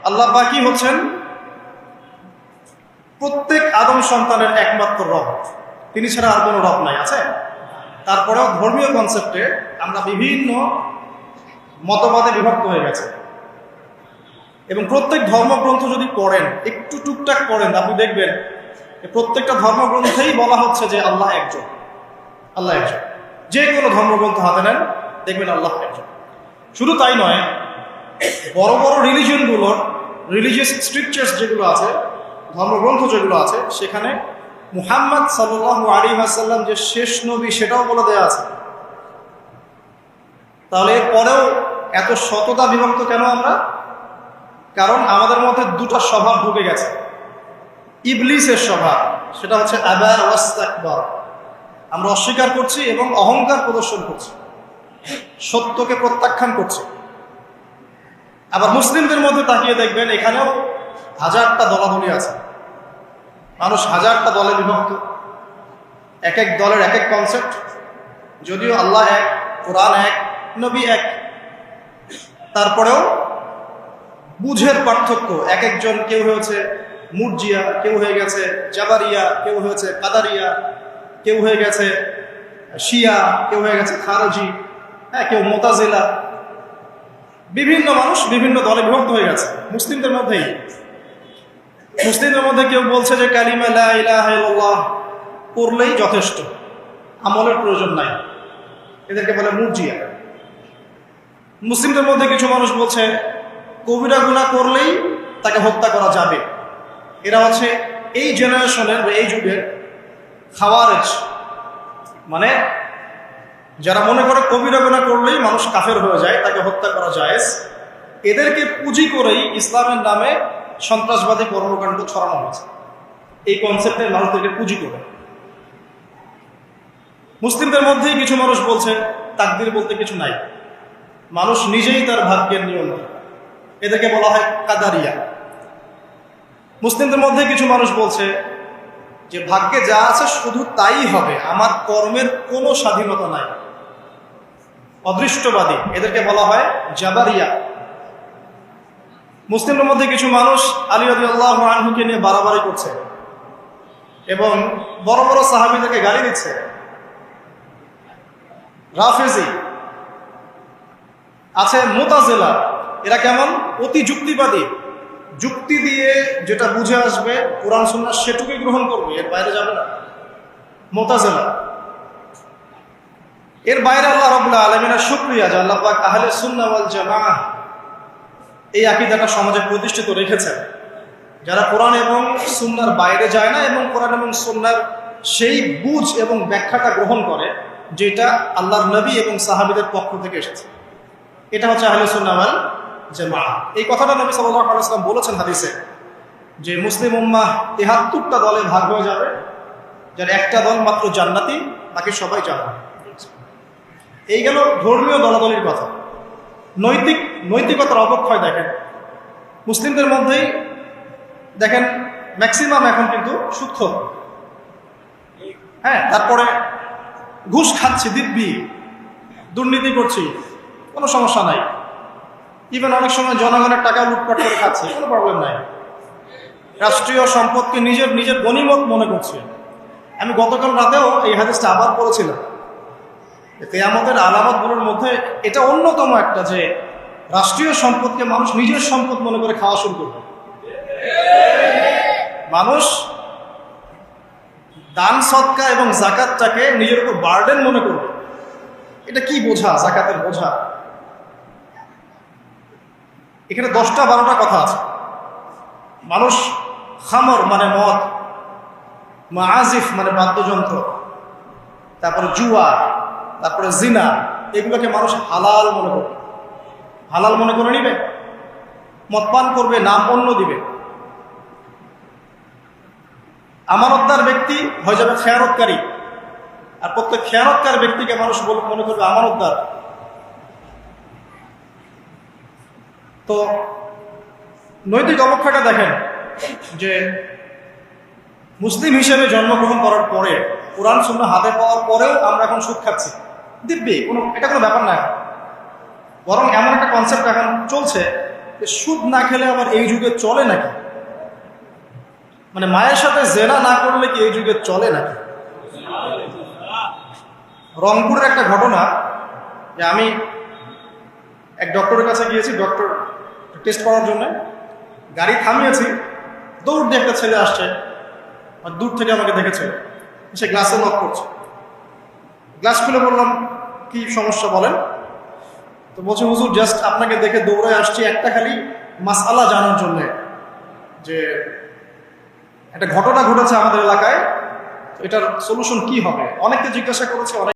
আল্লাহ পাকই হচ্ছেন প্রত্যেক আদম সন্তানের একমাত্র রব, তিনি ছাড়া আর কোনো রব নাই। আছে? তারপরেও ধর্মীয় কনসেপ্টে আমরা বিভিন্ন মতবাদে বিভক্ত হয়ে গেছে, এবং প্রত্যেক ধর্মগ্রন্থ যদি পড়েন, একটু টুকটাক পড়েন, আপনি দেখবেন প্রত্যেকটা ধর্মগ্রন্থেই বলা হচ্ছে যে আল্লাহ একজন, আল্লাহ একজন। যে কোনো ধর্মগ্রন্থ হাতে নেন, দেখবেন আল্লাহ একজন। শুধু তাই নয়, বড় বড় রিলিজিয়নগুলোর রিলিজিয়াস স্ক্রিপচার্স যেগুলো আছে, ধর্মগ্রন্থ যেগুলো আছে, সেখানে মুহাম্মদ সাল্লাল্লাহু আলাইহি ওয়াসাল্লাম যে শেষ নবী সেটাও বলে দেয়া আছে। তাহলে এরপরেও এত শততা বিভক্ত কেন আমরা? কারণ আমাদের মধ্যে দুটো স্বভাব ঢুকে গেছে। ইবলিসের স্বভাব, সেটা হচ্ছে আবা ওয়াস্তাকবার, আমরা অস্বীকার করছি এবং অহংকার প্রদর্শন করছি, সত্যকে প্রত্যাখ্যান করছি। আবার মুসলিমদের মধ্যে তাকিয়ে দেখবেন, এখানেও হাজারটা দলাদলি আছে, মানুষ হাজারটা দলে বিভক্ত, এক এক দলের এক এক কনসেপ্ট। যদিও আল্লাহ এক, কোরআন এক, নবী এক, তারপরেও বুঝের পার্থক্য। এক একজন, কেউ হয়েছে মুরজিয়া, কেউ হয়ে গেছে জাবারিয়া, কেউ হয়েছে কাদারিয়া, কেউ হয়ে গেছে শিয়া, কেউ হয়ে গেছে খারজি, হ্যাঁ, কেউ মুতাজিলা। বিভিন্ন মানুষ বিভিন্ন দলে বিভক্ত হয়ে গেছে। মুসলিমদের মধ্যেই, মুসলিমদের মধ্যে কেউ বলছে যে কালিমা লা ইলাহা ইল্লাল্লাহ পড়লেই যথেষ্ট, আমলের প্রয়োজন নাই, এদেরকে বলে মুরজিয়া। মুসলিমদের মধ্যে কিছু মানুষ বলছে কবিরা গুনাহ করলেই তাকে হত্যা করা যাবে, এরা হচ্ছে এই জেনারেশনের বা এই যুগের খাওয়ারেজ, মানে যারা মনে করে কবিরা গুনাহ করলেই মানুষ কাফের হয়ে যায়, তাকে হত্যা করা জায়েজ। এদেরকে পুঁজি করেই ইসলামের নামে সন্ত্রাসবাদী কর্মকাণ্ড ছড়ানো হয়েছে, এই কনসেপ্টের মানুষদেরকে পুঁজি করে। মুসলিমদের মধ্যেই কিছু মানুষ বলছে তাকদীর বলতে কিছু নাই, মানুষ নিজেই তার ভাগ্যের নিয়ন্ত্রণ, এদেরকে বলা হয় কাদারিয়া। মুসলিমদের মধ্যে কিছু মানুষ বলছে যে ভাগ্যে যা আছে শুধু তাই হবে, আমার কর্মের কোনো স্বাধীনতা নাই, অদৃষ্টবাদী, এদেরকে বলা হয় জাবারিয়া। মুসলিমদের মধ্যে কিছু মানুষ আলী রাদিয়াল্লাহু আনহুকে নিয়ে বাড়াবাড়ি করছে এবং বড় বড় সাহাবীদেরকে গালি দিচ্ছে। রাফেজি আছে, মুতাজিলা, এরা কেমন? অতি যুক্তিবাদী, যুক্তি দিয়ে যেটা বুঝে আসবে কোরআন সুন্নাহ সেটুকুই গ্রহণ করবে, এর বাইরে যাবে না, মুতাজিলা। এর বাইরে আল্লাহ রাব্বুল আলামিনের শুকরিয়া যে আল্লাহ পাক আহলে সুন্নাহ ওয়াল জামাআহ এই আকীদাটা সমাজে প্রতিষ্ঠিত রেখেছেন, যারা কোরআন এবং সুন্নাহর বাইরে যায় না এবং কোরআন এবং সুন্নাহর সেই বুঝ এবং ব্যাখ্যাটা গ্রহণ করে যেটা আল্লাহর নবী এবং সাহাবীদের পক্ষ থেকে এসেছে। এটা হচ্ছে আহলে সুন্নাহ ওয়াল জামাআহ। এই কথাটা নবী সাল্লাল্লাহু আলাইহি ওয়াসাল্লাম বলেছেন হাদিসে, যে মুসলিম উম্মাহ ৭৩টা দলে ভাগ হয়ে যাবে, যার একটা দল মাত্র জান্নাতি, বাকি সবাই জাহান্নামী। এই গেল ধর্মীয় দলাদলির কথা। নৈতিকতার অবক্ষয় দেখেন মুসলিমদের মধ্যেই, দেখেন ম্যাক্সিমাম এখন কিন্তু সুদখোর, হ্যাঁ, তারপরে ঘুষ খাচ্ছি দিব্যি, দুর্নীতি করছি, কোনো সমস্যা নাই, ইভেন অনেক সময় জনগণের টাকা লুটপাট করে খাচ্ছে, কোনো প্রবলেম নাই, রাষ্ট্রীয় সম্পদকে নিজের গনিমত মনে করছে। আমি গতকাল রাতেও এই হাদিসটা আবার পড়েছিলাম। কিয়ামতের আলামতগুলোর মধ্যে এটা অন্যতম একটা, যে রাষ্ট্রীয় সম্পদকে মানুষ নিজের সম্পদ মনে করে খাওয়া শুরু করবে। মানুষ দান সদকা এবং যাকাতটাকে নিজের উপর বার্ডেন মনে করবে। এটা কি বোঝা? যাকাতের বোঝা। এখানে 10টা-12টা কথা আছে। মানুষ খামর মানে মদ, মাআজিফ মানে বাদ্যযন্ত্র, তারপরে জুয়া, তারপরে জিনা, এগুলোকে মানুষ হালাল মনে করবে, হালাল মনে করে নিবে, মদ পান করবে, নাম অন্য দিবে। আমানতদার ব্যক্তি হয়ে যাবে খেয়ানতকারী, আর প্রত্যেক খেয়ানতকার ব্যক্তিকে মানুষ মনে করবে আমানতদার। তো নৈতিক অবক্ষয়টা দেখেন, যে মুসলিম হিসেবে জন্মগ্রহণ করার পরে, কোরআন সুন্নাহ হাতে পাওয়ার পরেও আমরা এখন সুদ খাচ্ছি দিব্যি, এটা কোনো ব্যাপার না। বরং এমন একটা কনসেপ্ট এখন চলছে যে সুদ না খেলে আবার এই যুগে চলে নাকি, মানে মায়ের সাথে জেনা না করলে কি এই যুগে চলে নাকি। রংপুরের একটা ঘটনা, যে আমি এক ডক্টরের কাছে গিয়েছি, ডক্টর টেস্ট করার জন্য গাড়ি থামিয়েছি, দৌড় দিয়ে একটা ছেলে আসছে, আর দূর থেকে আমাকে দেখেছে, সে গ্লাসে লক করছে। গ্লাস খুলে বললাম কি সমস্যা বলেন, তো বলছে হুজুর জাস্ট আপনাকে দেখে দৌড়ে আসছি একটা খালি মাসআলা জানার জন্য, যে একটা ঘটনা ঘটেছে আমাদের এলাকায়, এটার সলিউশন কি হবে। অনেককে জিজ্ঞাসা করেছে, অনেক